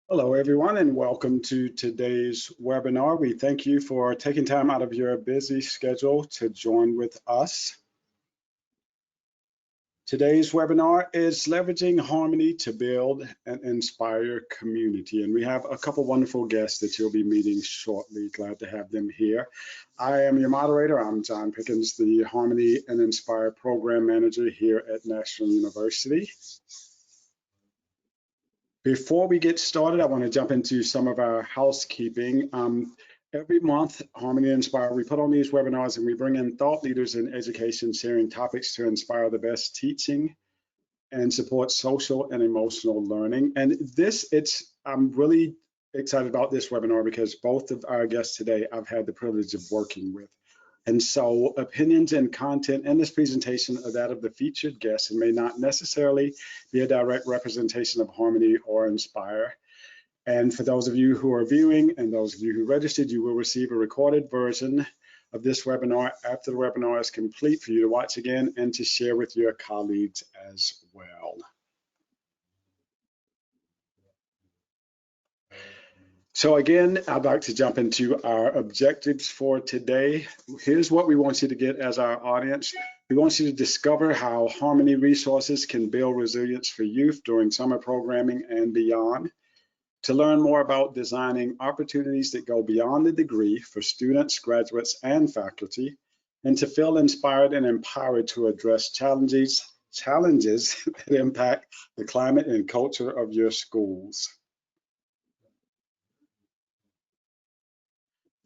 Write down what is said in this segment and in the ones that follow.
Hello, everyone, and welcome to today's webinar. We thank you for taking time out of your busy schedule to join with us. Today's webinar is leveraging harmony to build and inspire community. And we have a couple wonderful guests that you'll be meeting shortly. Glad to have them here. I am your moderator. I'm John Pickens, the Harmony and Inspire Program Manager here at National University. Before we get started, I want to jump into some of our housekeeping. Every month, Harmony and Inspire, we put on these webinars and we bring in thought leaders in education, sharing topics to inspire the best teaching and support social and emotional learning. And I'm really excited about this webinar because both of our guests today I've had the privilege of working with. And so opinions and content in this presentation are that of the featured guests and may not necessarily be a direct representation of Harmony or Inspire. And for those of you who are viewing and those of you who registered, you will receive a recorded version of this webinar after the webinar is complete for you to watch again and to share with your colleagues as well. So again, I'd like to jump into our objectives for today. Here's what we want you to get as our audience. We want you to discover how Harmony resources can build resilience for youth during summer programming and beyond. To learn more about designing opportunities that go beyond the degree for students, graduates, and faculty, and to feel inspired and empowered to address challenges that impact the climate and culture of your schools.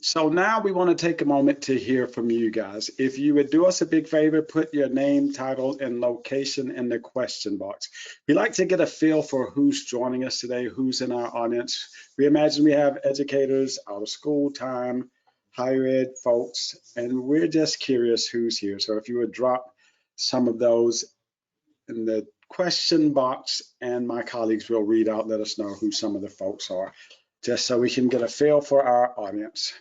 So now we want to take a moment to hear from you guys. If you would do us a big favor, put your name, title, and location in the question box. We like to get a feel for who's joining us today, who's in our audience. We imagine we have educators, out of school time, higher ed folks, and we're just curious who's here. So if you would drop some of those in the question box and my colleagues will read out, let us know who some of the folks are, just so we can get a feel for our audience.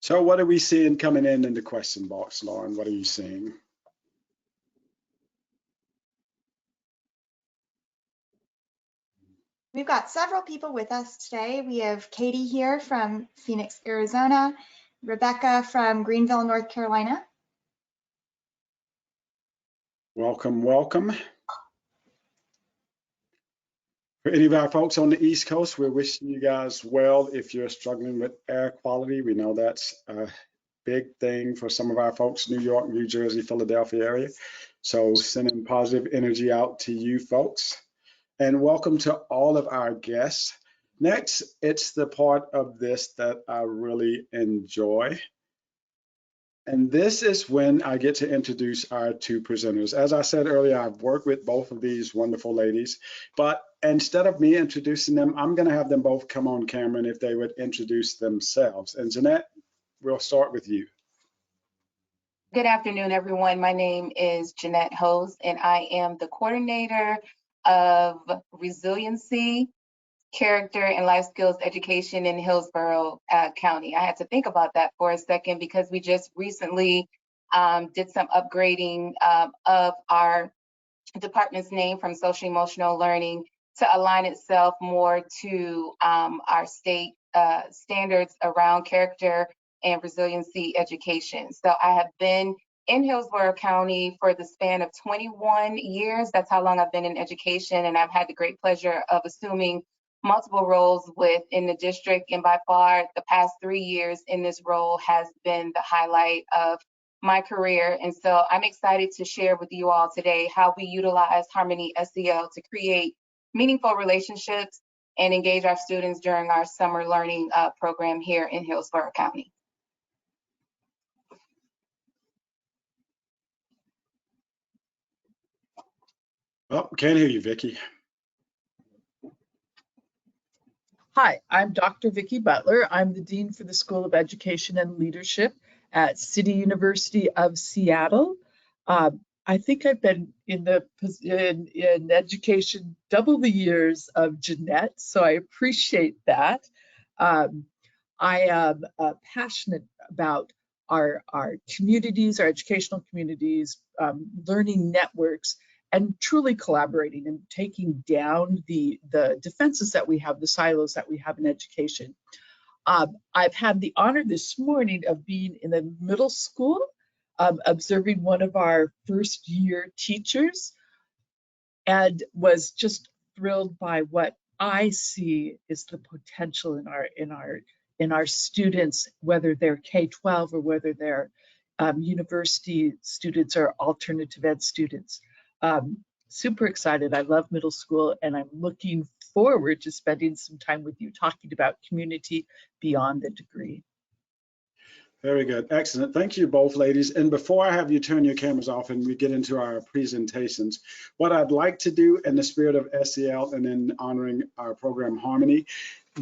So what are we seeing coming in the question box, Lauren? What are you seeing? We've got several people with us today. We have Katie here from Phoenix, Arizona, Rebecca from Greenville, North Carolina. Welcome, welcome. For any of our folks on the East Coast, we're wishing you guys well. If you're struggling with air quality, we know that's a big thing for some of our folks, New York, New Jersey, Philadelphia area. So sending positive energy out to you folks. And welcome to all of our guests. Next, it's the part of this that I really enjoy. And this is when I get to introduce our two presenters. As I said earlier, I've worked with both of these wonderful ladies, but instead of me introducing them, I'm going to have them both come on camera and if they would introduce themselves. And Ginette, we'll start with you. Good afternoon, everyone. My name is Ginette Hoze, and I am the coordinator of Resiliency, Character and Life Skills Education in Hillsborough County. I had to think about that for a second because we just recently did some upgrading of our department's name from social emotional learning to align itself more to our state standards around character and resiliency education. So I have been in Hillsborough County for the span of 21 years. That's how long I've been in education, and I've had the great pleasure of assuming multiple roles within the district, and by far the past 3 years in this role has been the highlight of my career. And so I'm excited to share with you all today how we utilize Harmony SEL to create meaningful relationships and engage our students during our summer learning program here in Hillsborough County. Oh, can't hear you, Vicki. Hi, I'm Dr. Vicki Butler. I'm the Dean for the School of Education and Leadership at City University of Seattle. I think I've been in education double the years of Ginette, so I appreciate that. I am passionate about our communities, our educational communities, learning networks, and truly collaborating and taking down the defenses that we have, the silos that we have in education. I've had the honor this morning of being in the middle school, observing one of our first year teachers, and was just thrilled by what I see is the potential in our students, whether they're K-12 or whether they're university students or alternative ed students. Super excited. I love middle school, and I'm looking forward to spending some time with you talking about community beyond the degree. Very good. Excellent. Thank you both, ladies. And before I have you turn your cameras off and we get into our presentations, what I'd like to do in the spirit of SEL and in honoring our program Harmony,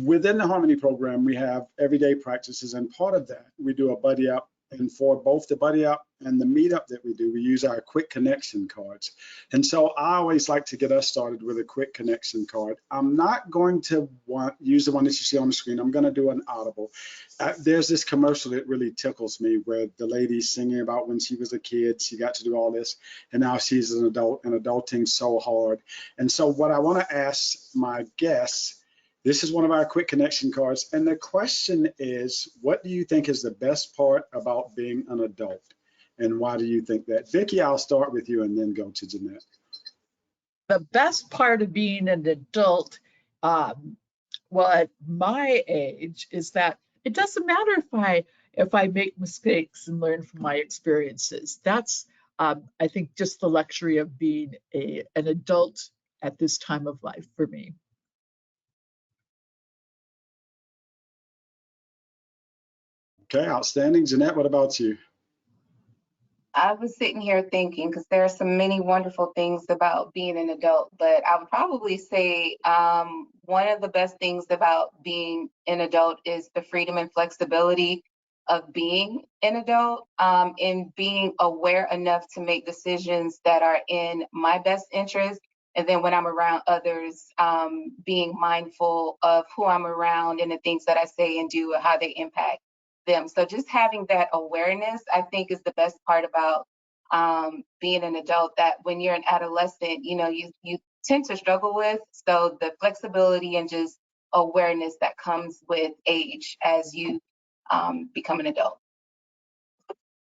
within the Harmony program, we have everyday practices, and part of that, we do a buddy up. And for both the buddy up and the meetup that we do, we use our quick connection cards. And so I always like to get us started with a quick connection card. I'm not going to use the one that you see on the screen. I'm going to do an audible. There's this commercial that really tickles me where the lady's singing about when she was a kid, she got to do all this, and now she's an adult and adulting so hard. And so what I want to ask my guests, this is one of our quick connection cards, and the question is, what do you think is the best part about being an adult, and why do you think that? Vicki, I'll start with you and then go to Ginette. The best part of being an adult, well, at my age, is that it doesn't matter if I make mistakes and learn from my experiences. That's, I think, just the luxury of being an adult at this time of life for me. Okay, outstanding. Ginette, what about you? I was sitting here thinking, because there are so many wonderful things about being an adult, but I would probably say one of the best things about being an adult is the freedom and flexibility of being an adult, and being aware enough to make decisions that are in my best interest. And then when I'm around others, being mindful of who I'm around and the things that I say and do and how they impact them. So just having that awareness, I think, is the best part about being an adult, that when you're an adolescent, you tend to struggle with. So the flexibility and just awareness that comes with age as you become an adult.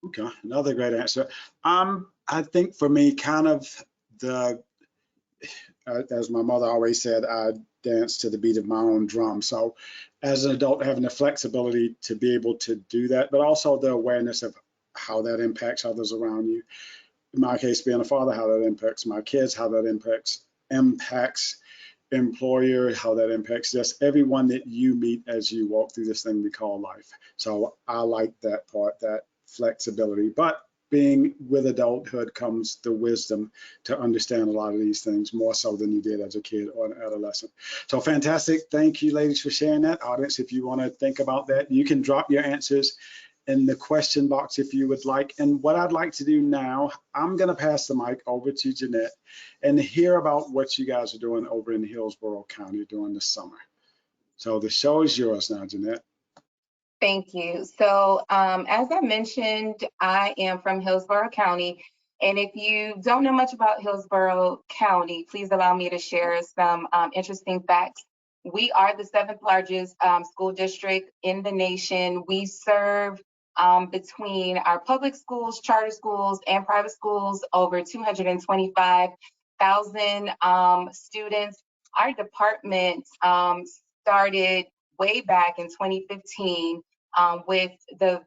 Okay, another great answer. I think for me, kind of as my mother always said, I dance to the beat of my own drum. So as an adult, having the flexibility to be able to do that, but also the awareness of how that impacts others around you. In my case, being a father, how that impacts my kids, how that impacts employer, how that impacts just everyone that you meet as you walk through this thing we call life. So I like that part, that flexibility. But being with adulthood comes the wisdom to understand a lot of these things more so than you did as a kid or an adolescent. So fantastic. Thank you, ladies, for sharing that. Audience, if you want to think about that, you can drop your answers in the question box if you would like. And what I'd like to do now, I'm going to pass the mic over to Ginette and hear about what you guys are doing over in Hillsborough County during the summer. So the show is yours now, Ginette. Thank you. So as I mentioned, I am from Hillsborough County. And if you don't know much about Hillsborough County, please allow me to share some interesting facts. We are the 7th largest school district in the nation. We serve between our public schools, charter schools, and private schools over 225,000 students. Our department started way back in 2015 with the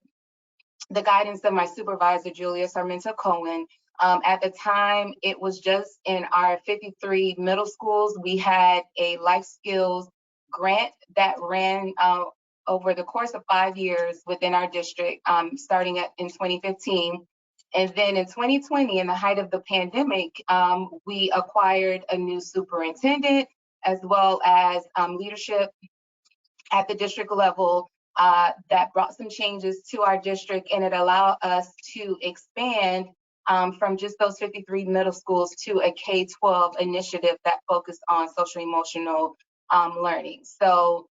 guidance of my supervisor, Julia Sarmento Cohen. At the time, it was just in our 53 middle schools. We had a life skills grant that ran over the course of 5 years within our district, starting in 2015. And then in 2020, in the height of the pandemic, we acquired a new superintendent, as well as leadership at the district level that brought some changes to our district, and it allowed us to expand from just those 53 middle schools to a K-12 initiative that focused on social emotional learning. So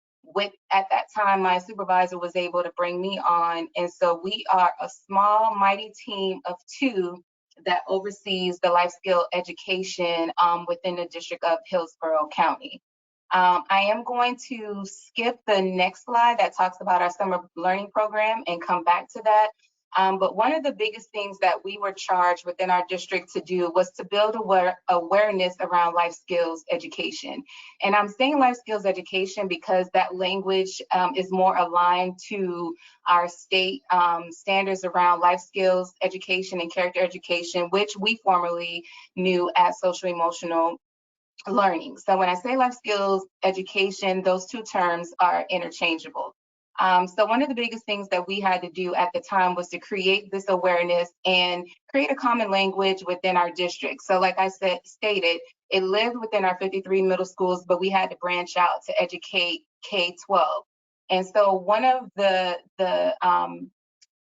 At that time, my supervisor was able to bring me on. And so we are a small, mighty team of 2 that oversees the life skill education within the District of Hillsborough County. I am going to skip the next slide that talks about our summer learning program and come back to that. But one of the biggest things that we were charged within our district to do was to build awareness around life skills education. And I'm saying life skills education because that language is more aligned to our state standards around life skills education and character education, which we formerly knew as social emotional learning. So when I say life skills education, those 2 terms are interchangeable. So one of the biggest things that we had to do at the time was to create this awareness and create a common language within our district. So like I stated, it lived within our 53 middle schools, but we had to branch out to educate K-12. And so one of the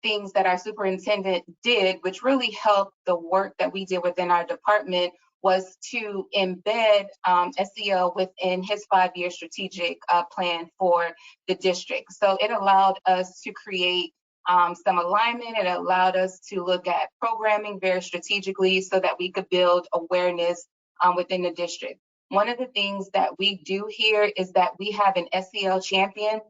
things that our superintendent did, which really helped the work that we did within our department, was to embed SEL within his 5-year strategic plan for the district. So it allowed us to create some alignment. It allowed us to look at programming very strategically so that we could build awareness within the district. One of the things that we do here is that we have an SEL champion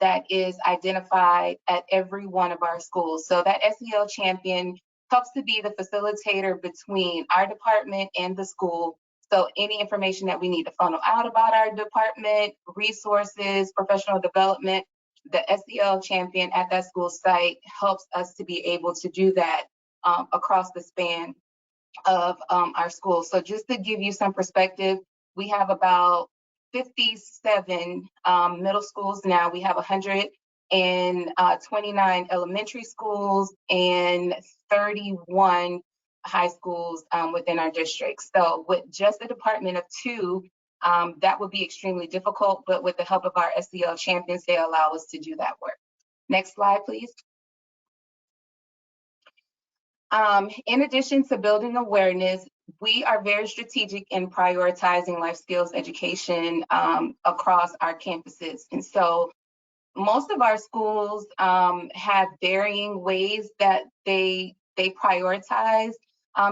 that is identified at every one of our schools. So that SEL champion helps to be the facilitator between our department and the school. So any information that we need to funnel out about our department, resources, professional development, the SEL champion at that school site helps us to be able to do that across the span of our school. So just to give you some perspective, we have about 57 middle schools now. We have 129 elementary schools and 31 high schools within our district. So with just a department of 2, that would be extremely difficult, but with the help of our SEL champions, they allow us to do that work. Next slide, please. In addition to building awareness, we are very strategic in prioritizing life skills education across our campuses. And so most of our schools have varying ways that they prioritize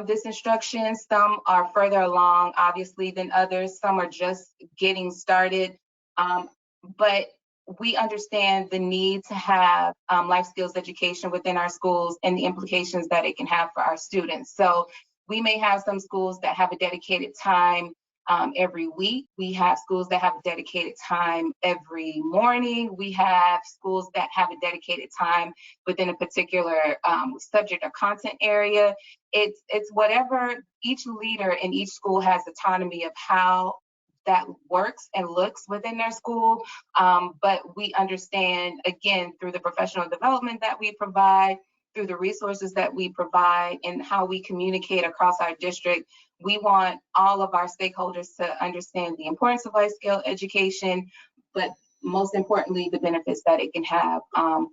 this instruction. Some are further along, obviously, than others. Some are just getting started. But we understand the need to have life skills education within our schools and the implications that it can have for our students. So we may have some schools that have a dedicated time every week. We have schools that have a dedicated time every morning. We have schools that have a dedicated time within a particular subject or content area. It's whatever each leader in each school has autonomy of how that works and looks within their school. But we understand, again, through the professional development that we provide, through the resources that we provide, and how we communicate across our district, we want all of our stakeholders to understand the importance of life skill education, but most importantly, the benefits that it can have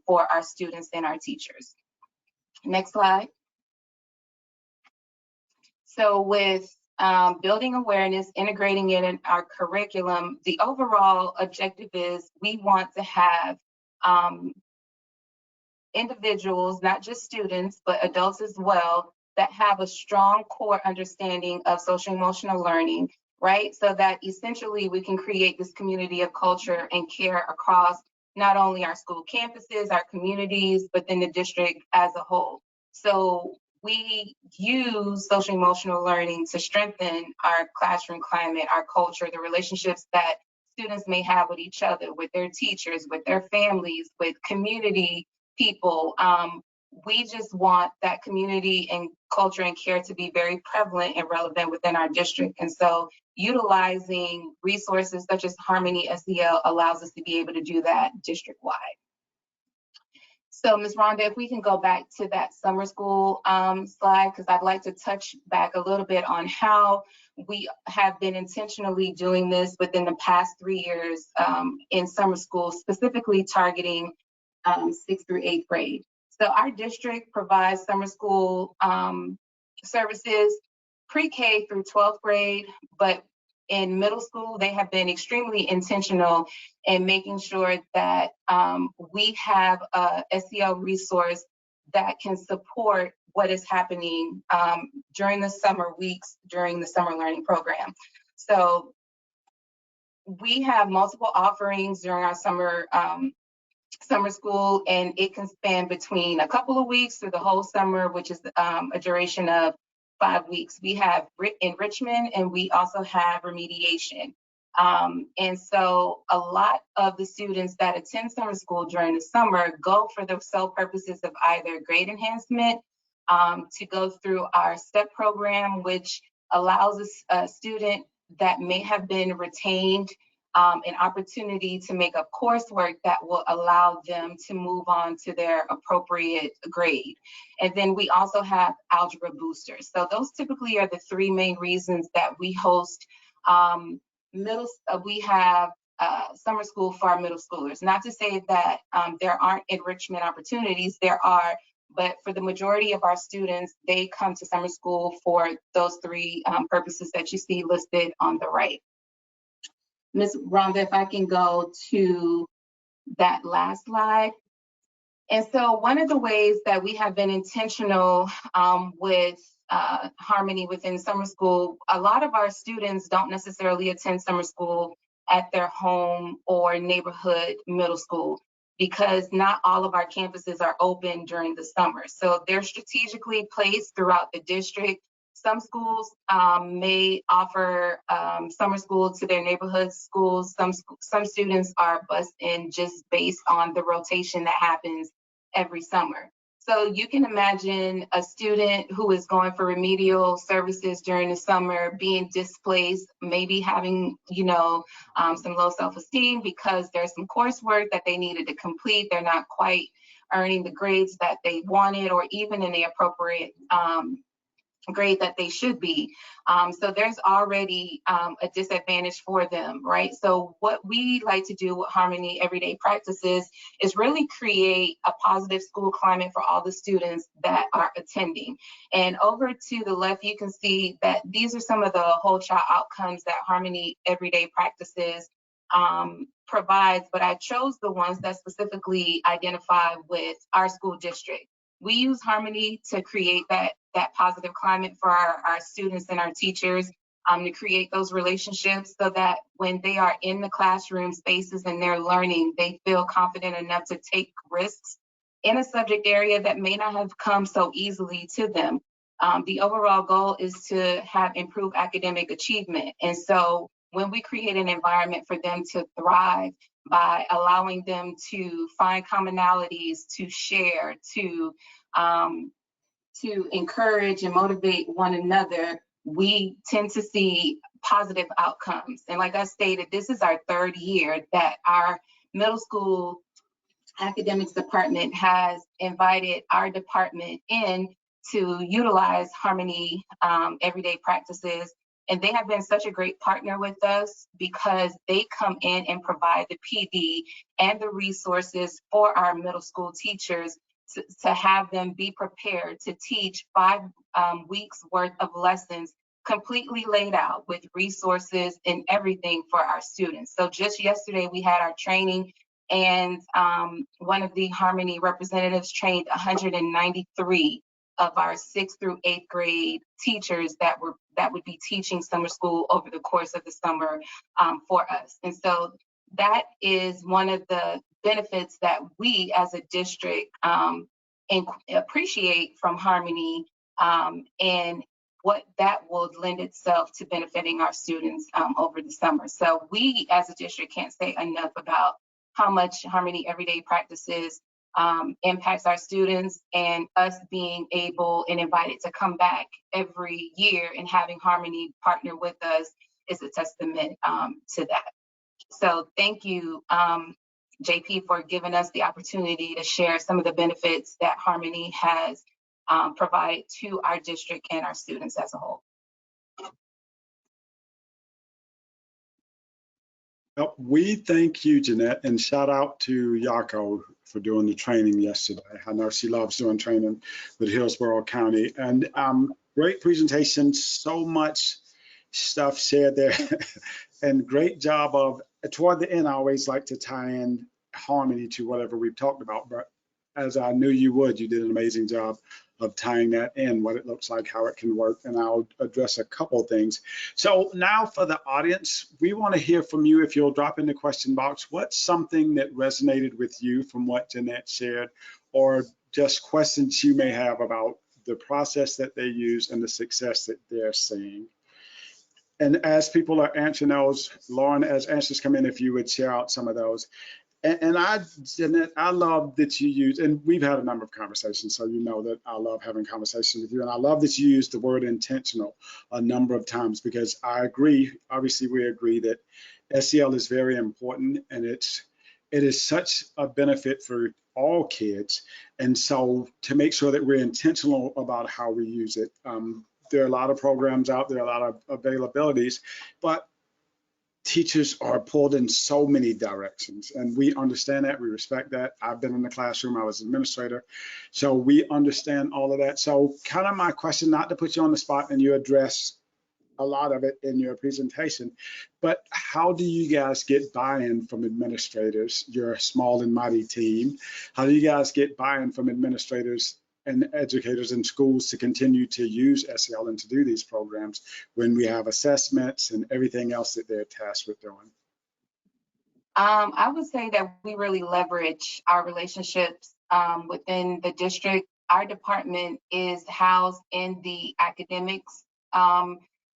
for our students and our teachers. Next slide. So with building awareness, integrating it in our curriculum, the overall objective is we want to have individuals, not just students, but adults as well, that have a strong core understanding of social emotional learning, right? So that essentially we can create this community of culture and care across not only our school campuses, our communities, but then the district as a whole. So we use social emotional learning to strengthen our classroom climate, our culture, the relationships that students may have with each other, with their teachers, with their families, with community people. We just want that community and culture and care to be very prevalent and relevant within our district. And so utilizing resources such as Harmony SEL allows us to be able to do that district-wide. So Ms. Rhonda, if we can go back to that summer school slide, because I'd like to touch back a little bit on how we have been intentionally doing this within the past 3 years in summer school, specifically targeting 6th through 8th grade. So our district provides summer school services pre-K through 12th grade, but in middle school, they have been extremely intentional in making sure that we have a SEL resource that can support what is happening during the summer weeks, during the summer learning program. So we have multiple offerings during our summer school, and it can span between a couple of weeks through the whole summer, which is a duration of 5 weeks. We have enrichment, and we also have remediation. And so a lot of the students that attend summer school during the summer go for the sole purposes of either grade enhancement, to go through our STEP program, which allows a student that may have been retained an opportunity to make up coursework that will allow them to move on to their appropriate grade. And then we also have algebra boosters. So those typically are the 3 main reasons that we host we have summer school for our middle schoolers. Not to say that there aren't enrichment opportunities, there are, but for the majority of our students, they come to summer school for those 3 purposes that you see listed on the right. Ms. Rhonda, if I can go to that last slide. And so one of the ways that we have been intentional with Harmony within summer school, a lot of our students don't necessarily attend summer school at their home or neighborhood middle school, because not all of our campuses are open during the summer. So they're strategically placed throughout the district. Some schools may offer summer school to their neighborhood schools. Some students are bused in just based on the rotation that happens every summer. So you can imagine a student who is going for remedial services during the summer being displaced, maybe having, some low self-esteem because there's some coursework that they needed to complete. They're not quite earning the grades that they wanted, or even in the appropriate grade that they should be. So there's already a disadvantage for them, right? So what we like to do with Harmony Everyday Practices is really create a positive school climate for all the students that are attending. And over to the left, you can see that these are some of the whole child outcomes that Harmony Everyday Practices provides, but I chose the ones that specifically identify with our school district. We use Harmony to create that positive climate for our students and our teachers, to create those relationships so that when they are in the classroom spaces and they're learning, they feel confident enough to take risks in a subject area that may not have come so easily to them. The overall goal is to have improved academic achievement. And so when we create an environment for them to thrive by allowing them to find commonalities, to share, to encourage and motivate one another, we tend to see positive outcomes. And like I stated, this is our 3rd year that our middle school academics department has invited our department in to utilize Harmony Everyday Practices. And they have been such a great partner with us because they come in and provide the PD and the resources for our middle school teachers to have them be prepared to teach 5 weeks worth of lessons completely laid out with resources and everything for our students. So just yesterday we had our training, and one of the Harmony representatives trained 193 of our 6th through 8th grade teachers that would be teaching summer school over the course of the summer for us. And so that is one of the benefits that we as a district appreciate from Harmony, and what that will lend itself to benefiting our students over the summer. So we as a district can't say enough about how much Harmony Everyday Practices impacts our students, and us being able and invited to come back every year and having Harmony partner with us is a testament to that. So thank you, JP, for giving us the opportunity to share some of the benefits that Harmony has provided to our district and our students as a whole. Well, we thank you, Ginette, and shout out to Yako for doing the training yesterday. I know she loves doing training with Hillsborough County. And great presentation, so much stuff shared there. And great job of, toward the end, I always like to tie in harmony to whatever we've talked about, but as I knew you would, you did an amazing job of tying that in, what it looks like, how it can work, and I'll address a couple of things. So now for the audience, we want to hear from you. If you'll drop in the question box, what's something that resonated with you from what Ginette shared, or just questions you may have about the process that they use and the success that they're seeing. And as people are answering those, Lauren, as answers come in, if you would share out some of those. And Ginette, I love that you use, and we've had a number of conversations, so you know that I love having conversations with you. And I love that you use the word intentional a number of times, because I agree, obviously we agree that SEL is very important, and it is such a benefit for all kids. And so to make sure that we're intentional about how we use it, there are a lot of programs out there, a lot of availabilities, but teachers are pulled in so many directions, and we understand that, we respect that. I've been in the classroom, I was an administrator, so we understand all of that. So kind of my question, not to put you on the spot, and you address a lot of it in your presentation, but how do you guys get buy-in from administrators? You're a small and mighty team. How do you guys get buy-in from administrators and educators in schools to continue to use SEL and to do these programs when we have assessments and everything else that they're tasked with doing? I would say that we really leverage our relationships within the district. Our department is housed in the academics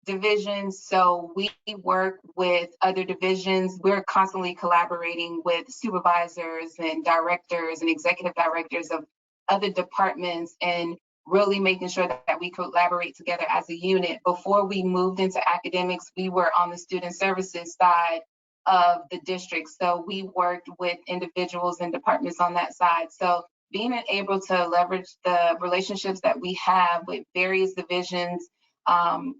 division, so we work with other divisions. We're constantly collaborating with supervisors and directors and executive directors of other departments, and really making sure that we collaborate together as a unit. Before we moved into academics, we were on the student services side of the district, so we worked with individuals and departments on that side. So being able to leverage the relationships that we have with various divisions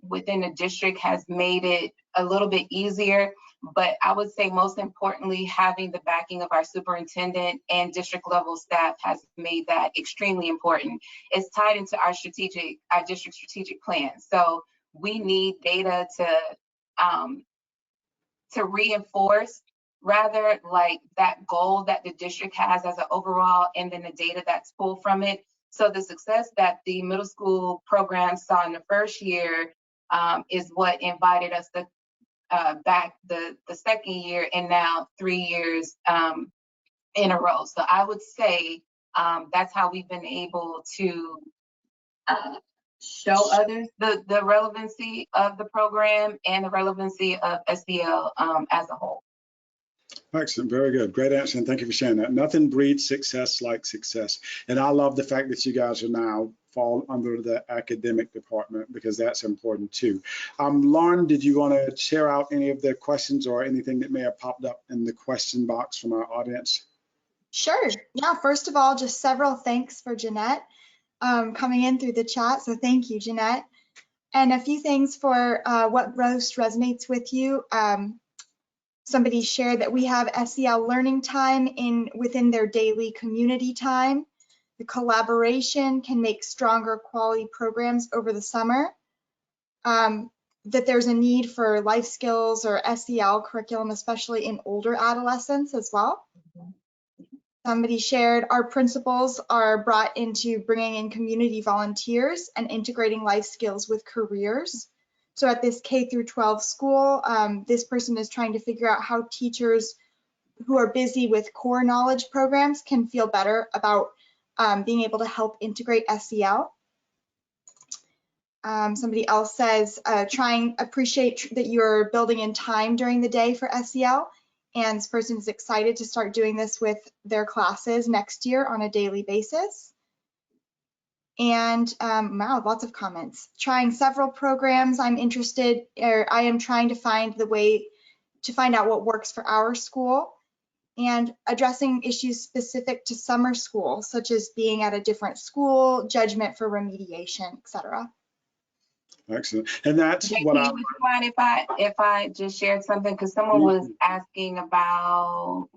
within the district has made it a little bit easier. But I would say most importantly, having the backing of our superintendent and district level staff has made that extremely important. It's tied into our district strategic plan. So we need data to reinforce rather like that goal that the district has as an overall, and then the data that's pulled from it. So the success that the middle school program saw in the first year is what invited us to back the second year, and now 3 years in a row. So I would say that's how we've been able to show others the relevancy of the program and the relevancy of SEL as a whole. Excellent, very good, great answer, and thank you for sharing that. Nothing breeds success like success, and I love the fact that you guys are now fall under the academic department, because that's important too. Lauren, did you want to share out any of the questions or anything that may have popped up in the question box from our audience? Sure. Yeah, first of all, just several thanks for Ginette coming in through the chat. So thank you, Ginette. And a few things for what most resonates with you. Somebody shared that we have SEL learning time within their daily community time. The collaboration can make stronger quality programs over the summer. That there's a need for life skills or SEL curriculum, especially in older adolescents as well. Somebody shared our principals are brought into bringing in community volunteers and integrating life skills with careers. So at this K through 12 school, this person is trying to figure out how teachers who are busy with core knowledge programs can feel better about being able to help integrate SEL. Somebody else says, appreciate that you're building in time during the day for SEL. And this person is excited to start doing this with their classes next year on a daily basis. And wow, lots of comments. Trying several programs. I am trying to find the way to find out what works for our school, and addressing issues specific to summer school, such as being at a different school, judgment for remediation, etc. Excellent. And that's what I... Would you mind if I just shared something? Because someone was asking about,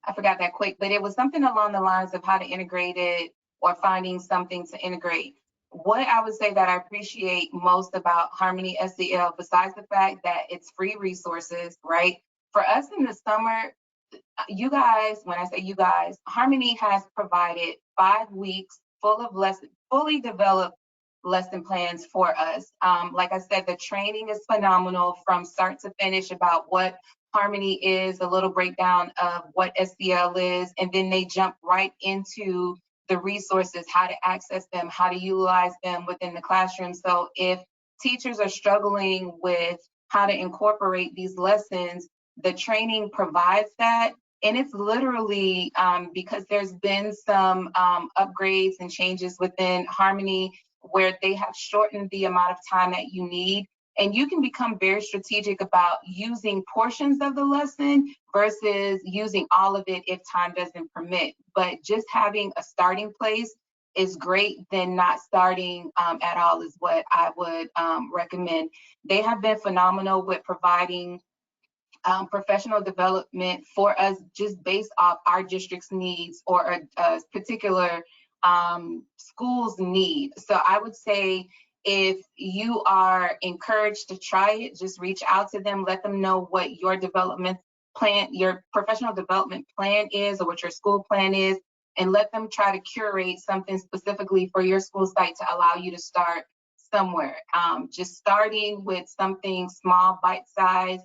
I forgot that quick, but it was something along the lines of how to integrate it or finding something to integrate. what I would say that I appreciate most about Harmony SEL, besides the fact that it's free resources, right? For us in the summer, you guys, when I say you guys, Harmony has provided 5 weeks full of fully developed lesson plans for us. Like I said, the training is phenomenal from start to finish about what Harmony is, a little breakdown of what SEL is, and then they jump right into the resources, how to access them, how to utilize them within the classroom. So if teachers are struggling with how to incorporate these lessons, the training provides that. And it's literally because there's been some upgrades and changes within Harmony where they have shortened the amount of time that you need. And you can become very strategic about using portions of the lesson versus using all of it if time doesn't permit. But just having a starting place is great than not starting at all is what I would recommend. They have been phenomenal with providing professional development for us just based off our district's needs or a particular school's need. So I would say if you are encouraged to try it, just reach out to them, let them know what your development plan, your professional development plan is, or what your school plan is, and let them try to curate something specifically for your school site to allow you to start somewhere. Just starting with something small, bite-sized,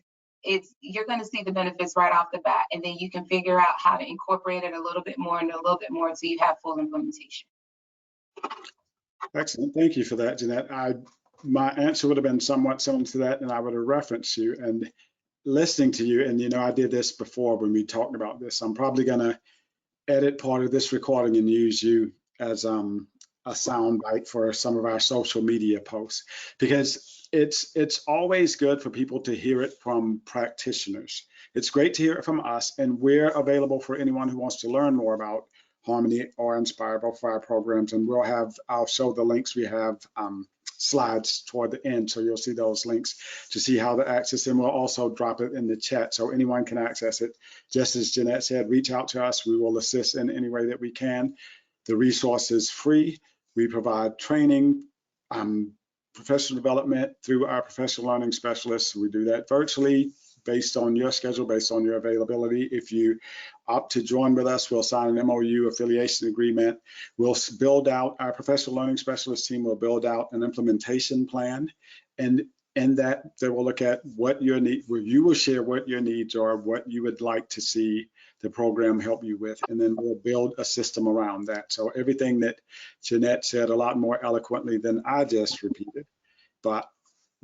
you're going to see the benefits right off the bat, and then you can figure out how to incorporate it a little bit more and a little bit more until you have full implementation. Excellent. Thank you for that, Ginette. My answer would have been somewhat similar to that, and I would have referenced you. And listening to you, and I did this before when we talked about this. I'm probably going to edit part of this recording and use you as a soundbite for some of our social media posts, because it's always good for people to hear it from practitioners. It's great to hear it from us, and we're available for anyone who wants to learn more about Harmony or Inspire, both of our programs. And I'll show the links. We have slides toward the end, so you'll see those links to see how to access them. We'll also drop it in the chat so anyone can access it. Just as Ginette said, reach out to us. We will assist in any way that we can. The resource is free. We provide training, professional development through our professional learning specialists. We do that virtually based on your schedule, based on your availability. If you opt to join with us, we'll sign an MOU affiliation agreement. We'll build out, our professional learning specialist team will build out an implementation plan, and in that they will look at what your need, where you will share what your needs are, what you would like to see the program help you with, and then we'll build a system around that. So everything that Ginette said a lot more eloquently than I just repeated, but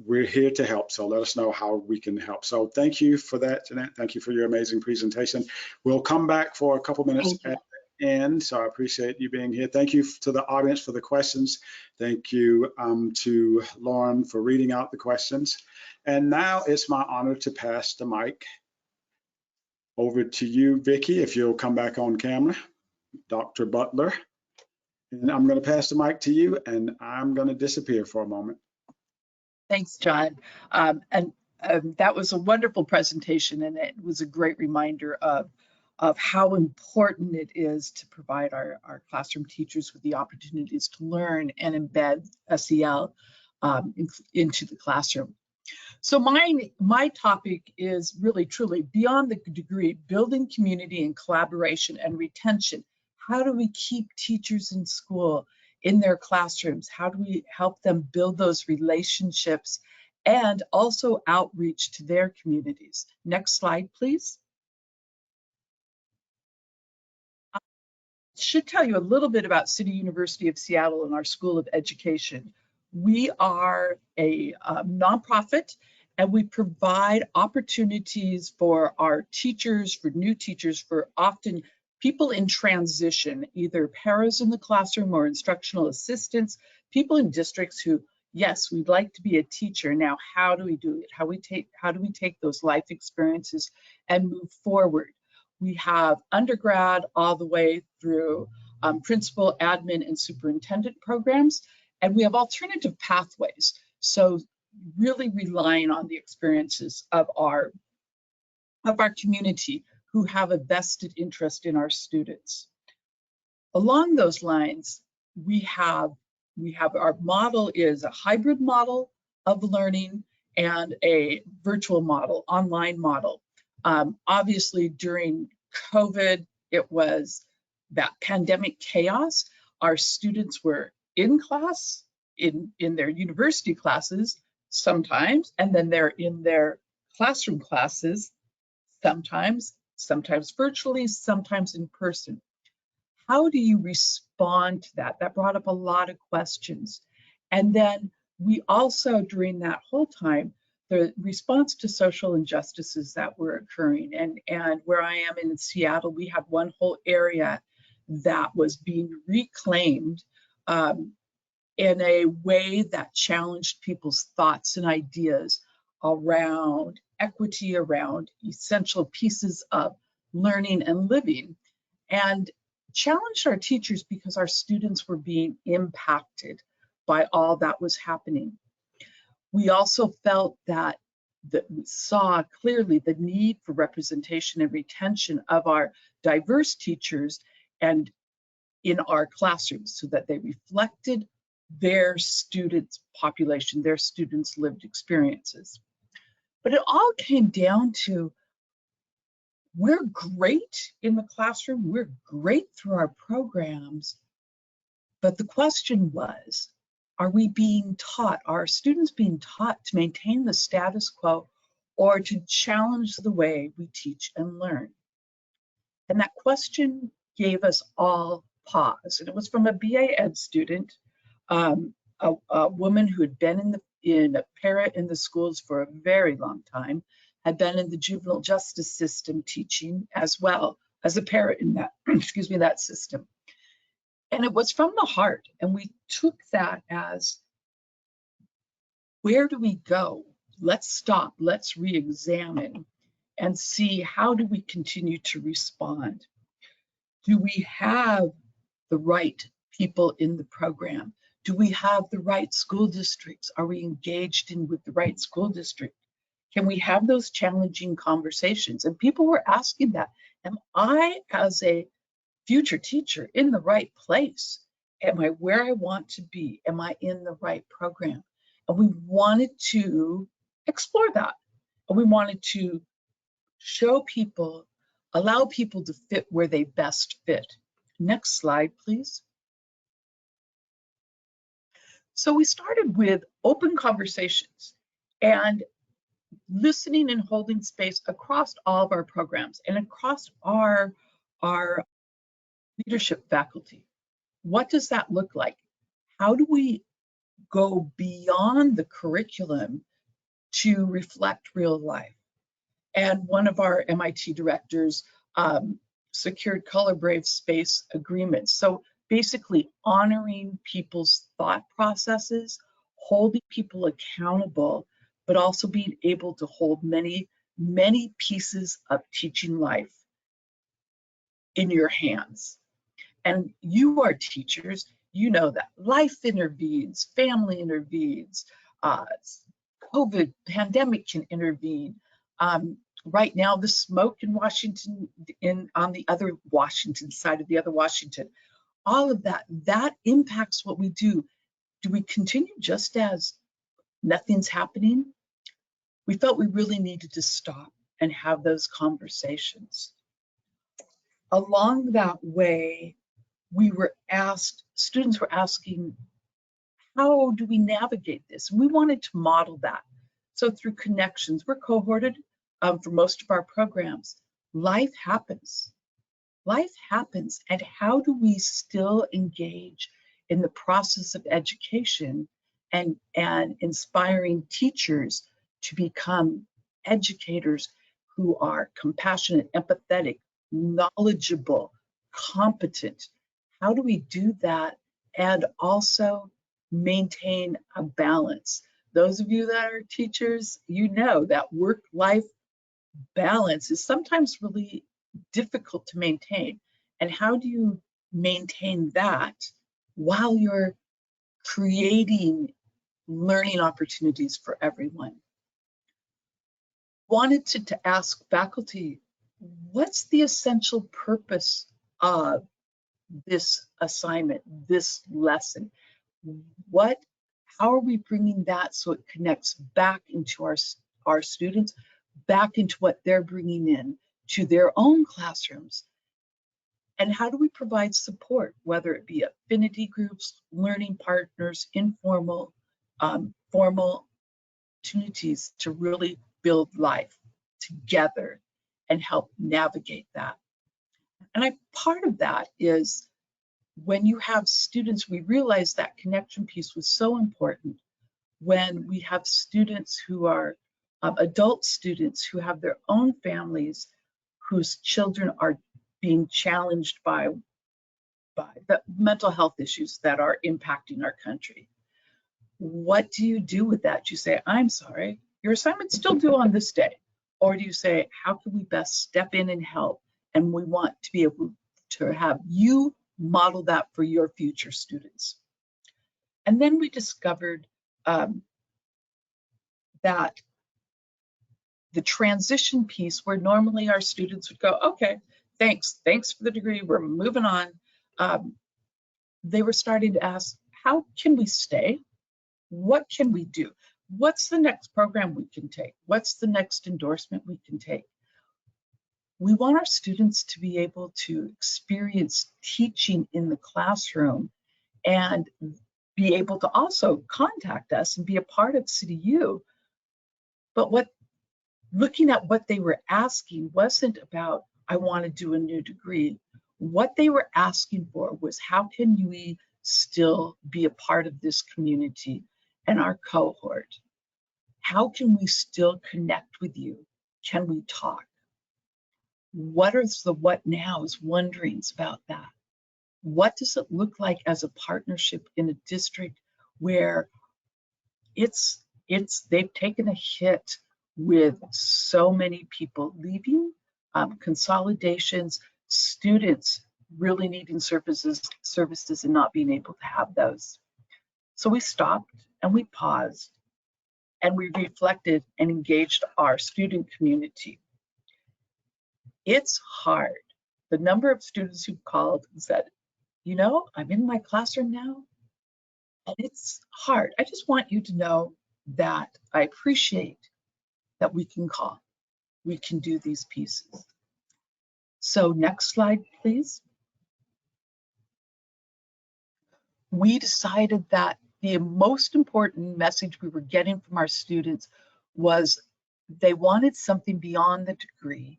we're here to help. So let us know how we can help. So thank you for that, Ginette. Thank you for your amazing presentation. We'll come back for a couple minutes at the end. So I appreciate you being here. Thank you to the audience for the questions. Thank you to Lauren for reading out the questions. And now it's my honor to pass the mic over to you, Vicki, if you'll come back on camera, Dr. Butler. And I'm going to pass the mic to you, and I'm going to disappear for a moment. Thanks, John. That was a wonderful presentation, and it was a great reminder of how important it is to provide our classroom teachers with the opportunities to learn and embed SEL into the classroom. So my topic is really truly beyond the degree, building community and collaboration and retention. How do we keep teachers in school, in their classrooms? How do we help them build those relationships and also outreach to their communities? Next slide, please. I should tell you a little bit about City University of Seattle and our School of Education. We are a nonprofit, and we provide opportunities for our teachers, for new teachers, for often people in transition, either paras in the classroom or instructional assistants, people in districts who, yes, we'd like to be a teacher. Now, how do we do it? How do we take those life experiences and move forward? We have undergrad all the way through principal, admin, and superintendent programs, and we have alternative pathways. So really relying on the experiences of our community who have a vested interest in our students. Along those lines, we have we have our model is a hybrid model of learning and a virtual model, online model. Obviously, during COVID, it was that pandemic chaos. Our students were in class, in their university classes sometimes, and then they're in their classroom classes sometimes virtually, sometimes in person. How do you respond to that? That brought up a lot of questions. And then we also, during that whole time, the response to social injustices that were occurring. And where I am in Seattle, we had one whole area that was being reclaimed in a way that challenged people's thoughts and ideas around equity, around essential pieces of learning and living, and challenged our teachers because our students were being impacted by all that was happening. We also felt that we saw clearly the need for representation and retention of our diverse teachers and in our classrooms so that they reflected their students' population, their students' lived experiences. But it all came down to, we're great in the classroom, we're great through our programs, but the question was, are we being taught, are our students being taught to maintain the status quo or to challenge the way we teach and learn? And that question gave us all pause. And it was from a BA Ed student, a woman who had been in a para in the schools for a very long time, had been in the juvenile justice system teaching as well as a para in that, excuse me, that system. And it was from the heart. And we took that as, where do we go? Let's stop, let's re-examine and see, how do we continue to respond? Do we have the right people in the program? Do we have the right school districts? Are we engaged in with the right school district? Can we have those challenging conversations? And people were asking that. Am I, as a future teacher, in the right place? Am I where I want to be? Am I in the right program? And we wanted to explore that. And we wanted to show people, allow people to fit where they best fit. Next slide, please. So we started with open conversations and listening and holding space across all of our programs and across our leadership faculty. What does that look like? How do we go beyond the curriculum to reflect real life? And one of our MIT directors secured color brave space agreements. So basically honoring people's thought processes, holding people accountable, but also being able to hold many, many pieces of teaching life in your hands. And you are teachers, you know that life intervenes, family intervenes, COVID pandemic can intervene. Right now, the smoke in Washington, on the other Washington side of the other Washington, all of that impacts what we do. Do we continue just as nothing's happening? We felt we really needed to stop and have those conversations. Along that way, we were asked, students were asking, how do we navigate this? We wanted to model that. So through connections, we're cohorted for most of our programs. Life happens. Life happens. And how do we still engage in the process of education and inspiring teachers to become educators who are compassionate, empathetic, knowledgeable, competent? How do we do that and also maintain a balance? Those of you that are teachers, you know that work-life balance is sometimes really difficult to maintain. And how do you maintain that while you're creating learning opportunities for everyone? Wanted to ask faculty, what's the essential purpose of this assignment, this lesson? how are we bringing that so it connects back into our students, back into what they're bringing in to their own classrooms? And how do we provide support, whether it be affinity groups, learning partners, informal, formal opportunities to really build life together and help navigate that? And part of that is when you have students, we realized that connection piece was so important when we have students who are adult students who have their own families whose children are being challenged by the mental health issues that are impacting our country. What do you do with that? Do you say, I'm sorry, your assignment's still due on this day? Or do you say, how can we best step in and help? And we want to be able to have you model that for your future students. And then we discovered that the transition piece, where normally our students would go, okay, thanks for the degree, we're moving on. They were starting to ask, how can we stay? What can we do? What's the next program we can take? What's the next endorsement we can take? We want our students to be able to experience teaching in the classroom and be able to also contact us and be a part of CityU. But looking at what they were asking wasn't about, I want to do a new degree. What they were asking for was, how can we still be a part of this community and our cohort? How can we still connect with you? Can we talk? What are the what nows, wonderings about that? What does it look like as a partnership in a district where they've taken a hit with so many people leaving, consolidations, students really needing services and not being able to have those. So we stopped and we paused and we reflected and engaged our student community. It's hard. The number of students who called and said, I'm in my classroom now and it's hard. I just want you to know that I appreciate that we can call. We can do these pieces. So next slide, please. We decided that the most important message we were getting from our students was they wanted something beyond the degree,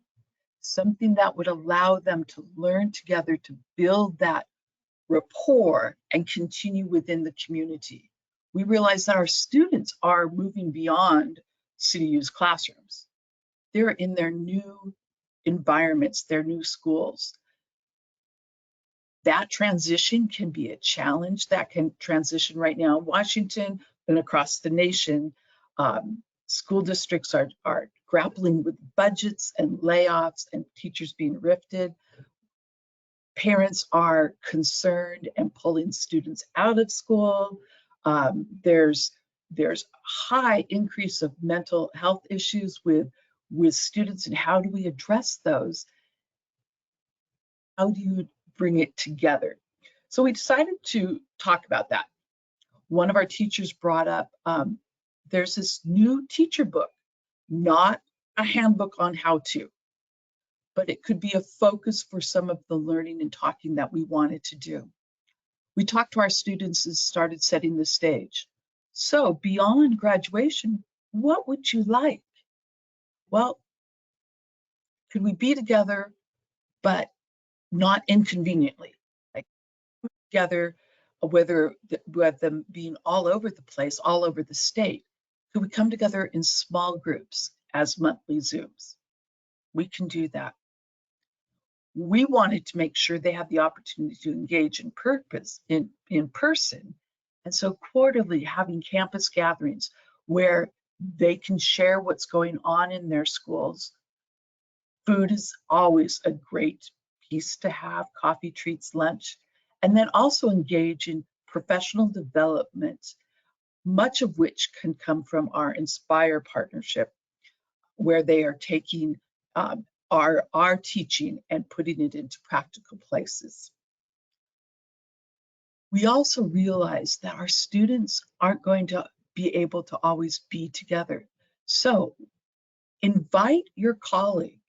something that would allow them to learn together, to build that rapport and continue within the community. We realized that our students are moving beyond CityU's classrooms. They're in their new environments, their new schools. That transition can be a challenge. That can transition right now in Washington and across the nation. School districts are grappling with budgets and layoffs and teachers being rifted. Parents are concerned and pulling students out of school. There's high increase of mental health issues with students, and how do we address those? How do you bring it together? So we decided to talk about that. One of our teachers brought up, there's this new teacher book, not a handbook on how to, but it could be a focus for some of the learning and talking that we wanted to do. We talked to our students and started setting the stage. So beyond graduation, what would you like? Well, could we be together, but not inconveniently? Like together, whether with them being all over the place, all over the state, could we come together in small groups as monthly Zooms? We can do that. We wanted to make sure they have the opportunity to engage in person. And so quarterly having campus gatherings where they can share what's going on in their schools. Food is always a great piece to have, coffee, treats, lunch, and then also engage in professional development, much of which can come from our Inspire partnership, where they are taking our teaching and putting it into practical places. We also realize that our students aren't going to be able to always be together. So invite your colleague,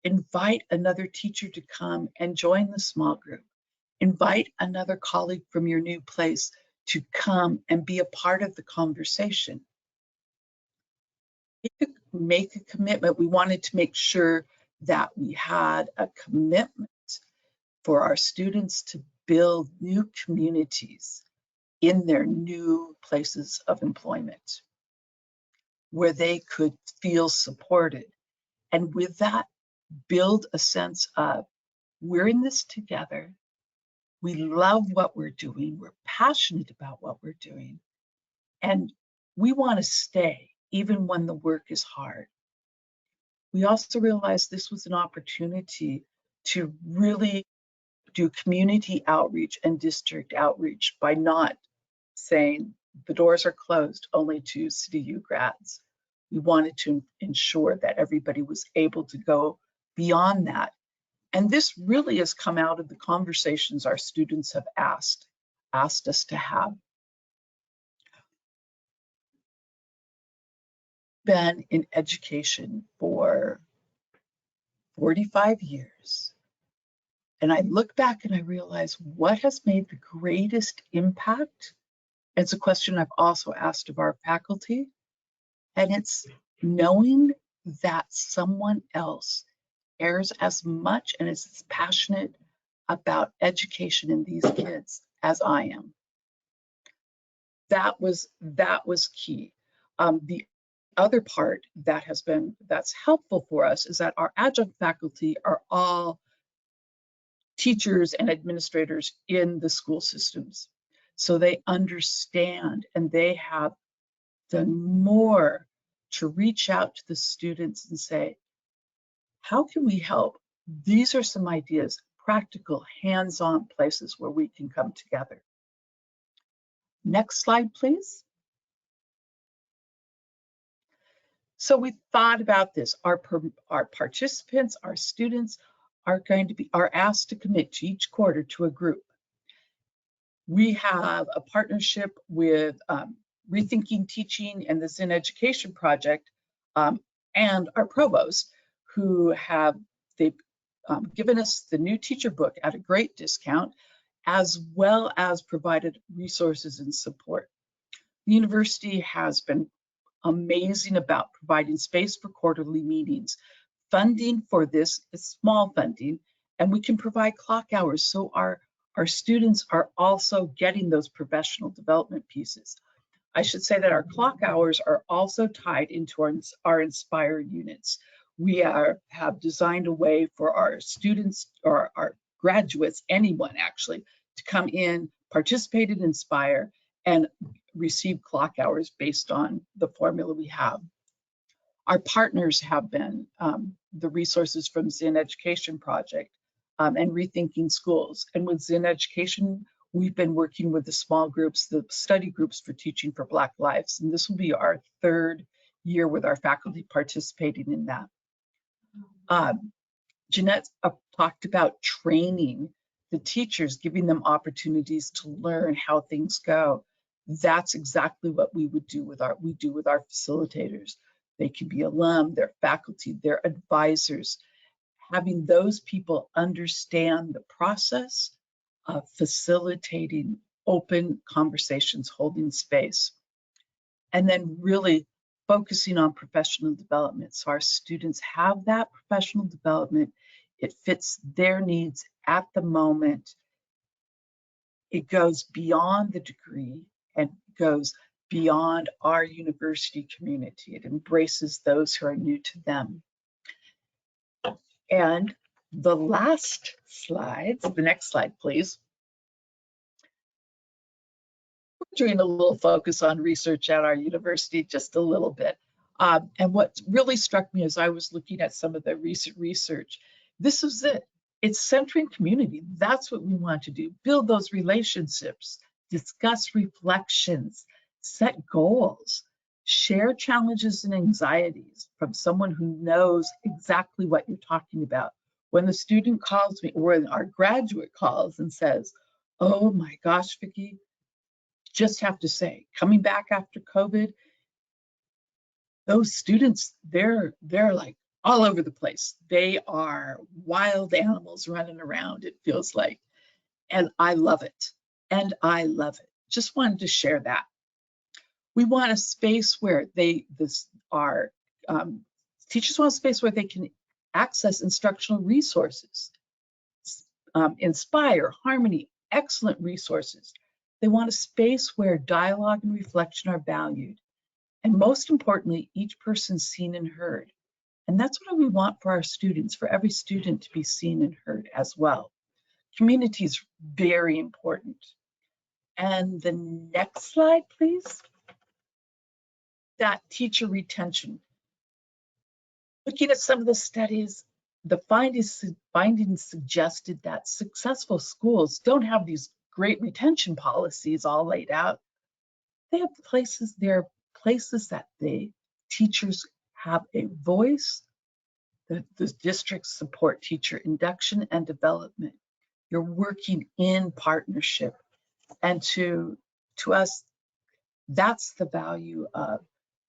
invite another teacher to come and join the small group. Invite another colleague from your new place to come and be a part of the conversation. Make a commitment. We wanted to make sure that we had a commitment for our students to build new communities in their new places of employment where they could feel supported. And with that, build a sense of, we're in this together. We love what we're doing. We're passionate about what we're doing. And we want to stay even when the work is hard. We also realized this was an opportunity to really do community outreach and district outreach by not saying the doors are closed only to CityU grads. We wanted to ensure that everybody was able to go beyond that. And this really has come out of the conversations our students have asked us to have. Been in education for 45 years. And I look back and I realize what has made the greatest impact. It's a question I've also asked of our faculty. And it's knowing that someone else cares as much and is as passionate about education in these kids as I am. That was key. The other part that's helpful for us is that our adjunct faculty are all teachers and administrators in the school systems. So they understand and they have done more to reach out to the students and say, how can we help? These are some ideas, practical, hands-on places where we can come together. Next slide, please. So we thought about this. Our participants, our students are asked to commit to each quarter to a group. We have a partnership with Rethinking Teaching and the Zen Education Project and our provost, who they've given us the new teacher book at a great discount, as well as provided resources and support. The university has been amazing about providing space for quarterly meetings. Funding for this is small funding, and we can provide clock hours so our students are also getting those professional development pieces. I should say that our clock hours are also tied into our Inspire units. We have designed a way for our students or our graduates, anyone actually, to come in, participate in Inspire, and receive clock hours based on the formula we have. Our partners have been the resources from Zen Education Project and Rethinking Schools. And with Zen Education, we've been working with the small groups, the study groups for Teaching for Black Lives. And this will be our third year with our faculty participating in that. Ginette talked about training the teachers, giving them opportunities to learn how things go. That's exactly what we do with our facilitators. They can be alum, they're faculty, they're advisors. Having those people understand the process of facilitating open conversations, holding space, and then really focusing on professional development. So our students have that professional development. It fits their needs at the moment. It goes beyond the degree and goes beyond our university community. It embraces those who are new to them. And the last slide, the next slide, please. We're doing a little focus on research at our university, just a little bit. And what really struck me as I was looking at some of the recent research, this is it. It's centering community. That's what we want to do. Build those relationships, discuss reflections, set goals, share challenges and anxieties from someone who knows exactly what you're talking about. When the student calls me, or when our graduate calls and says, Oh my gosh, Vicki, just have to say, coming back after COVID, those students, they're like all over the place. They are wild animals running around, it feels like. And I love it. And I love it. Just wanted to share that. We want a space where teachers want a space where they can access instructional resources, Inspire, Harmony, excellent resources. They want a space where dialogue and reflection are valued. And most importantly, each person's seen and heard. And that's what we want for our students, for every student to be seen and heard as well. Community is very important. And the next slide, please. That teacher retention. Looking at some of the studies, the findings suggested that successful schools don't have these great retention policies all laid out. They have places that teachers have a voice. The districts support teacher induction and development. You're working in partnership. And to us, that's the value of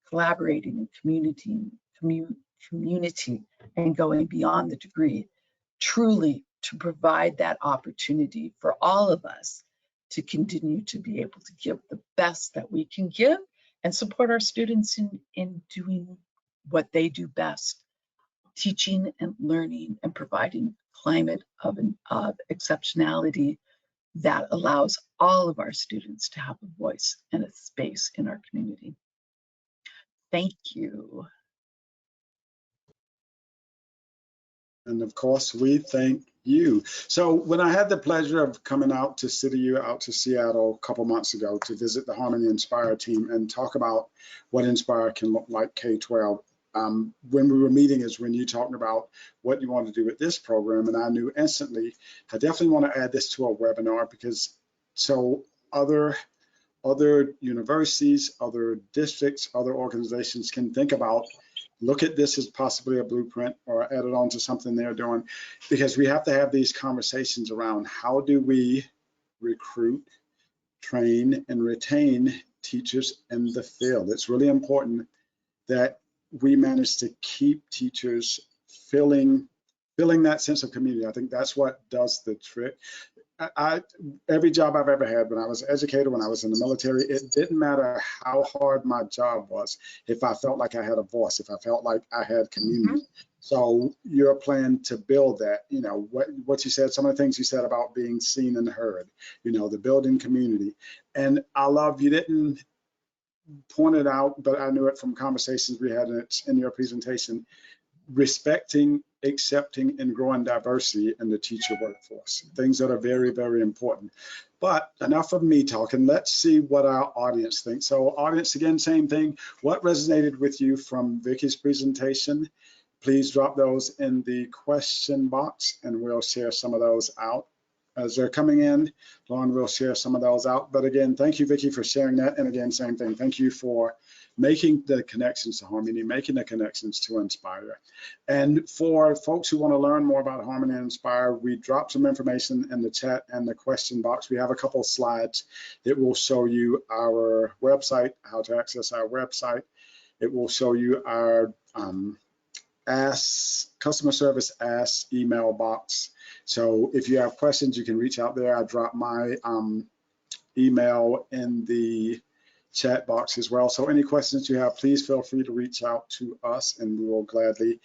collaborating in community and going beyond the degree, truly to provide that opportunity for all of us to continue to be able to give the best that we can give and support our students in doing what they do best, teaching and learning and providing climate of exceptionality that allows all of our students to have a voice and a space in our community. Thank you. And of course, we thank you. So when I had the pleasure of coming out to Seattle a couple months ago to visit the Harmony Inspire team and talk about what Inspire can look like K-12, when we were meeting is when you talked about what you want to do with this program, and I knew instantly, I definitely want to add this to a webinar because so other universities, other districts, other organizations can think about, look at this as possibly a blueprint or add it on to something they're doing, because we have to have these conversations around how do we recruit, train, and retain teachers in the field. It's really important that we manage to keep teachers feeling that sense of community. I think that's what does the trick. Every job I've ever had, when I was an educator, when I was in the military, it didn't matter how hard my job was if I felt like I had a voice, if I felt like I had community. So your plan to build that, you know, what you said, some of the things you said about being seen and heard, you know, the building community. And I love, you didn't point it out, but I knew it from conversations we had in your presentation, respecting, accepting, and growing diversity in the teacher workforce, things that are very, very important. But enough of me talking, let's see what our audience thinks. So audience, again, same thing. What resonated with you from Vicki's presentation? Please drop those in the question box and we'll share some of those out. As they're coming in, Lauren will share some of those out. But again, thank you, Vicki, for sharing that. And again, same thing. Thank you for making the connections to Harmony, making the connections to Inspire. And for folks who want to learn more about Harmony and Inspire, we dropped some information in the chat and the question box. We have a couple of slides that will show you our website, how to access our website. It will show you our customer service ask email box. So if you have questions, you can reach out there. I dropped my email in the chat box as well. So any questions you have, please feel free to reach out to us and we will gladly.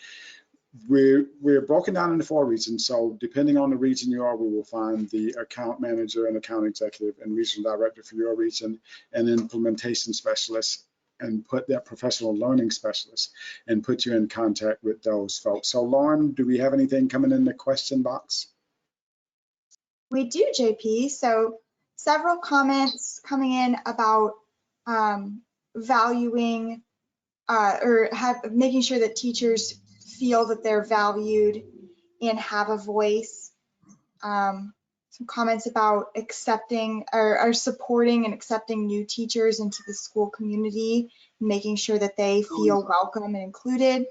We're broken down into 4 regions. So depending on the region you are, we will find the account manager and account executive and regional director for your region and implementation specialist, and put that professional learning specialist and put you in contact with those folks. So Lauren, do we have anything coming in the question box? We do, JP. So several comments coming in about valuing or making sure that teachers feel that they're valued and have a voice. Some comments about accepting or supporting and accepting new teachers into the school community, making sure that they feel welcome and included.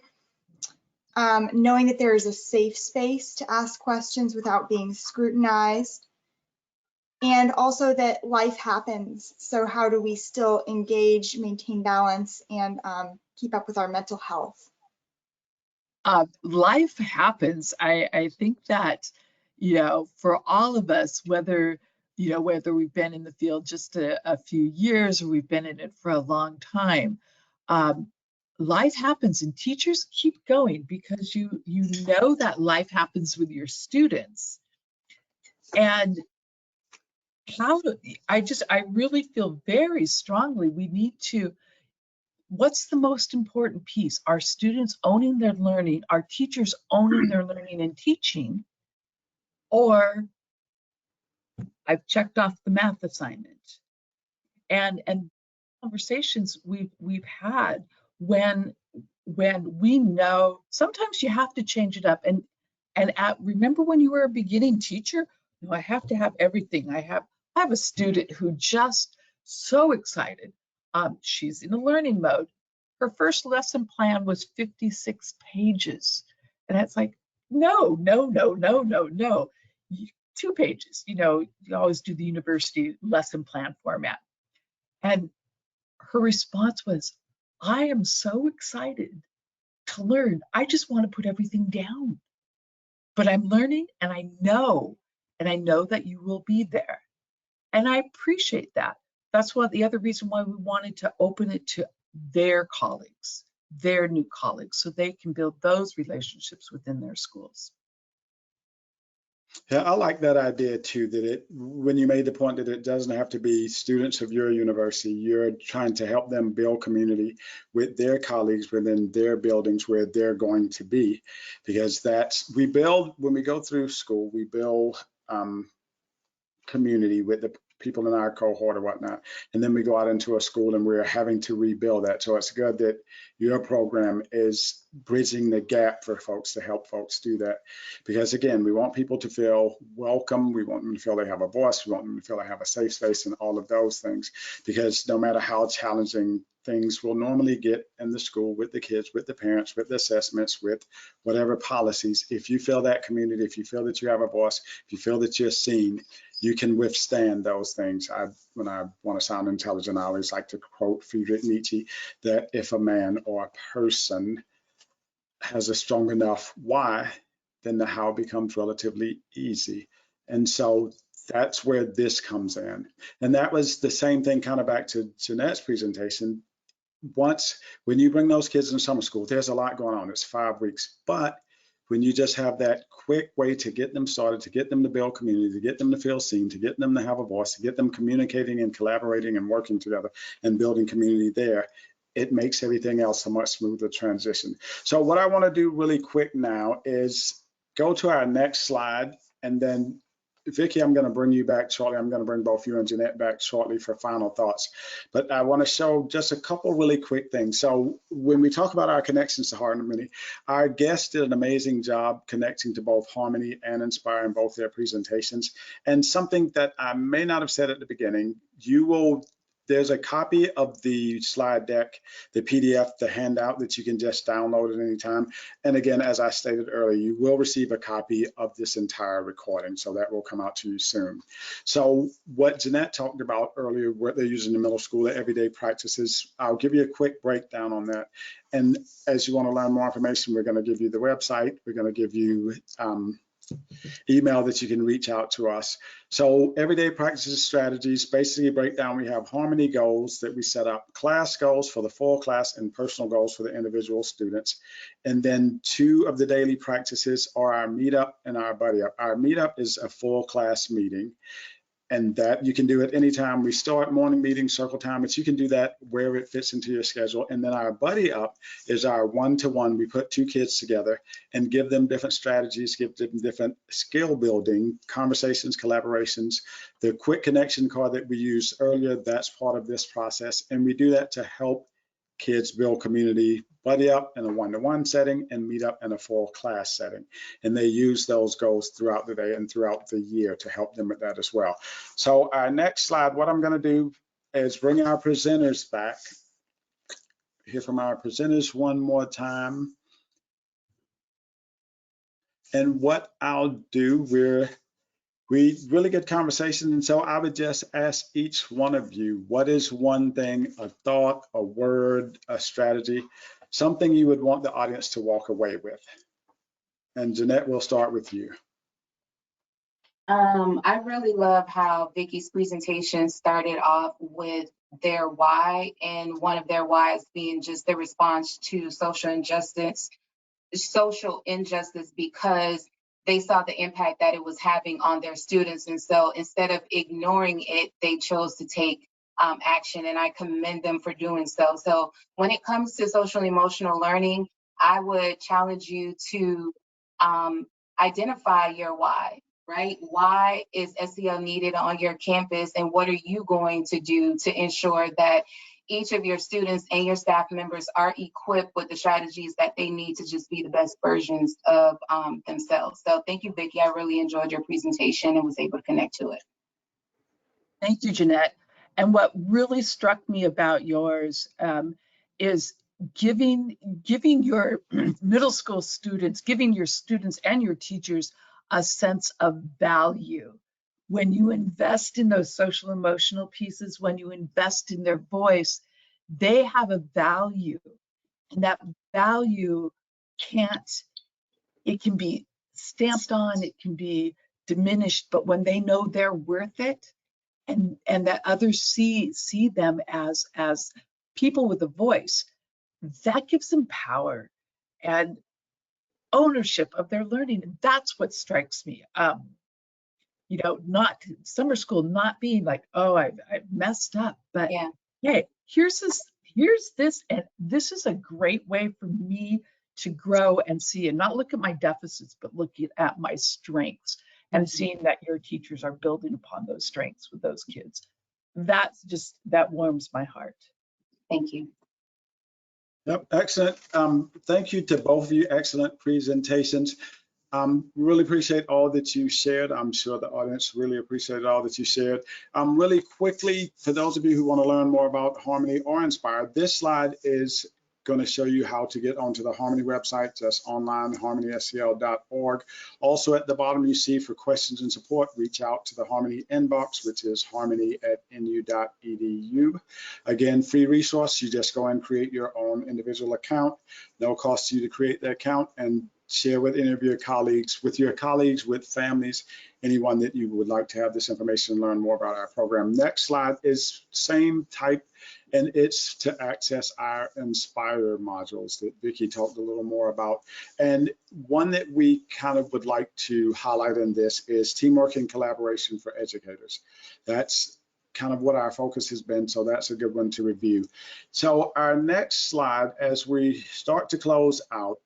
Knowing that there is a safe space to ask questions without being scrutinized. and also that life happens. So how do we still engage, maintain balance, and keep up with our mental health? Life happens. I think that, for all of us, whether we've been in the field just a few years or we've been in it for a long time, life happens, and teachers keep going because you know that life happens with your students. And I really feel very strongly we need to. What's the most important piece? Our students owning their learning, our teachers owning their learning and teaching, or I've checked off the math assignment. And conversations we've had when we know sometimes you have to change it up. And remember when you were a beginning teacher? No, I have to have everything. I have a student who just so excited. She's in a learning mode. Her first lesson plan was 56 pages. And it's like, no. 2 pages. You always do the university lesson plan format. And her response was, I am so excited to learn. I just want to put everything down. But I'm learning, and I know that you will be there. And I appreciate that. That's the other reason why we wanted to open it to their colleagues, their new colleagues, so they can build those relationships within their schools. Yeah, I like that idea too, that when you made the point that it doesn't have to be students of your university, you're trying to help them build community with their colleagues within their buildings where they're going to be, because when we go through school, we build community with the people in our cohort or whatnot. And then we go out into a school and we're having to rebuild that. So it's good that your program is bridging the gap for folks to help folks do that. Because again, we want people to feel welcome. We want them to feel they have a voice. We want them to feel they have a safe space and all of those things. Because no matter how challenging things will normally get in the school with the kids, with the parents, with the assessments, with whatever policies, if you feel that community, if you feel that you have a voice, if you feel that you're seen, you can withstand those things. When I want to sound intelligent, I always like to quote Friedrich Nietzsche, that if a man or a person has a strong enough why, then the how becomes relatively easy. And so that's where this comes in. And that was the same thing kind of back to Jeanette's presentation. When you bring those kids in summer school, there's a lot going on. It's 5 weeks, but when you just have that quick way to get them started, to get them to build community, to get them to feel seen, to get them to have a voice, to get them communicating and collaborating and working together and building community there, it makes everything else a much smoother transition. So what I want to do really quick now is go to our next slide, and then Vicki, I'm going to bring you back shortly. I'm going to bring both you and Ginette back shortly for final thoughts. But I want to show just a couple really quick things. So when we talk about our connections to Harmony, our guests did an amazing job connecting to both Harmony and Inspire in both their presentations. And something that I may not have said at the beginning, there's a copy of the slide deck, the PDF, the handout that you can just download at any time. And again, as I stated earlier, you will receive a copy of this entire recording. So that will come out to you soon. So what Ginette talked about earlier, what they're using in the middle school, the everyday practices, I'll give you a quick breakdown on that. And as you want to learn more information, we're going to give you the website. We're going to give you email that you can reach out to us. So everyday practices, strategies, basically breakdown. We have Harmony goals that we set up, class goals for the full class and personal goals for the individual students. And then 2 of the daily practices are our meetup and our buddy up. Our meetup is a full class meeting, and that you can do at any time. We start morning meeting, circle time, but you can do that wherever it fits into your schedule. And then our buddy up is our one-to-one. We put 2 kids together and give them different strategies, give them different skill building, conversations, collaborations. The quick connection card that we used earlier, that's part of this process. And we do that to help kids build community, buddy up in a one-to-one setting and meet up in a full class setting. And they use those goals throughout the day and throughout the year to help them with that as well. So our next slide, what I'm going to do is bring our presenters back. Hear from our presenters one more time. And what I'll do, We really good conversation, and so I would just ask each one of you, what is one thing, a thought, a word, a strategy, something you would want the audience to walk away with? And Ginette, we'll start with you. I really love how Vicki's presentation started off with their why, and one of their whys being just the response to social injustice, because they saw the impact that it was having on their students. And so instead of ignoring it, they chose to take action, and I commend them for doing so. So when it comes to social and emotional learning, I would challenge you to identify your why, right? Why is SEL needed on your campus, and what are you going to do to ensure that each of your students and your staff members are equipped with the strategies that they need to just be the best versions of themselves. So thank you, Vicki. I really enjoyed your presentation and was able to connect to it. Thank you, Ginette. And what really struck me about yours is giving your middle school students, giving your students and your teachers a sense of value. When you invest in those social emotional pieces, when you invest in their voice, they have a value. And that value it can be stamped on, it can be diminished, but when they know they're worth it, and that others see them as people with a voice, that gives them power and ownership of their learning. And that's what strikes me. You know, not summer school not being like, oh, I messed up, but Yeah. Hey, here's this, and this is a great way for me to grow and see and not look at my deficits, but looking at my strengths and seeing that your teachers are building upon those strengths with those kids. That warms my heart. Thank you. Yep, excellent. Thank you to both of you. Excellent presentations. Really appreciate all that you shared. I'm sure the audience really appreciated all that you shared. Really quickly, for those of you who want to learn more about Harmony or Inspire, this slide is going to show you how to get onto the Harmony website. Just online, harmonysel.org. Also at the bottom, you see for questions and support, reach out to the Harmony inbox, which is harmony@nu.edu. Again, free resource. You just go and create your own individual account. No cost to you to create the account, and share with any of your colleagues, with families, anyone that you would like to have this information and learn more about our program. Next slide is same type, and it's to access our Inspire modules that Vicki talked a little more about. And one that we kind of would like to highlight in this is teamwork and collaboration for educators. That's kind of what our focus has been, so that's a good one to review. So our next slide, as we start to close out,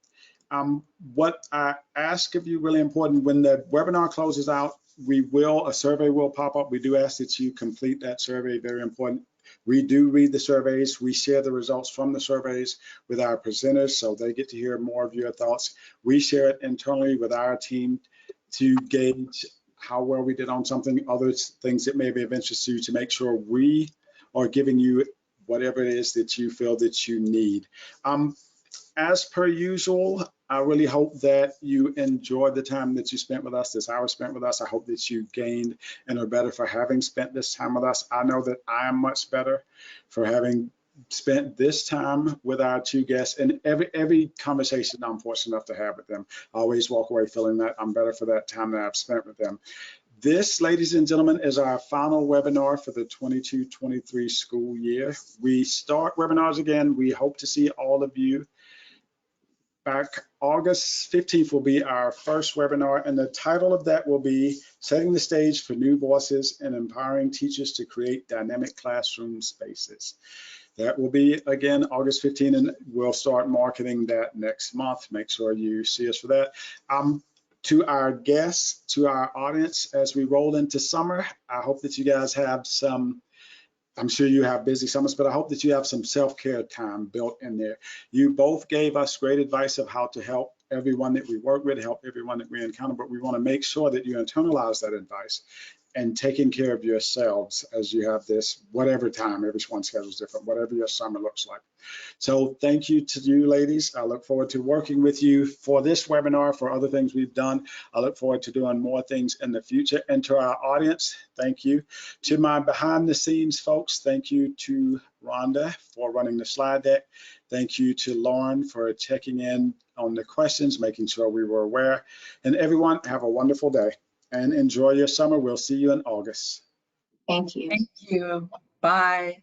what I ask of you, really important, when the webinar closes out, a survey will pop up. We do ask that you complete that survey, very important. We do read the surveys. We share the results from the surveys with our presenters, so they get to hear more of your thoughts. We share it internally with our team to gauge how well we did on something, other things that may be of interest to you, to make sure we are giving you whatever it is that you feel that you need. As per usual, I really hope that you enjoyed the time that you spent with us, this hour spent with us. I hope that you gained and are better for having spent this time with us. I know that I am much better for having spent this time with our two guests, and every conversation I'm fortunate enough to have with them. I always walk away feeling that I'm better for that time that I've spent with them. This, ladies and gentlemen, is our final webinar for the 22-23 school year. We start webinars again. We hope to see all of you back. August 15th will be our first webinar, and the title of that will be Setting the Stage for New Voices and Empowering Teachers to Create Dynamic Classroom Spaces. That will be, again, August 15th, and we'll start marketing that next month. Make sure you see us for that. To our guests, to our audience, as we roll into summer, I hope that you guys have some, I'm sure you have busy summers, but I hope that you have some self-care time built in there. You both gave us great advice of how to help everyone that we work with, help everyone that we encounter, but we want to make sure that you internalize that advice and taking care of yourselves as you have this, whatever time, everyone's schedule is different, whatever your summer looks like. So thank you to you ladies. I look forward to working with you for this webinar, for other things we've done. I look forward to doing more things in the future. And to our audience, thank you. To my behind the scenes folks, thank you to Rhonda for running the slide deck. Thank you to Lauren for checking in on the questions, making sure we were aware. And everyone, have a wonderful day and enjoy your summer. We'll see you in August. Thank you. Thank you. Bye.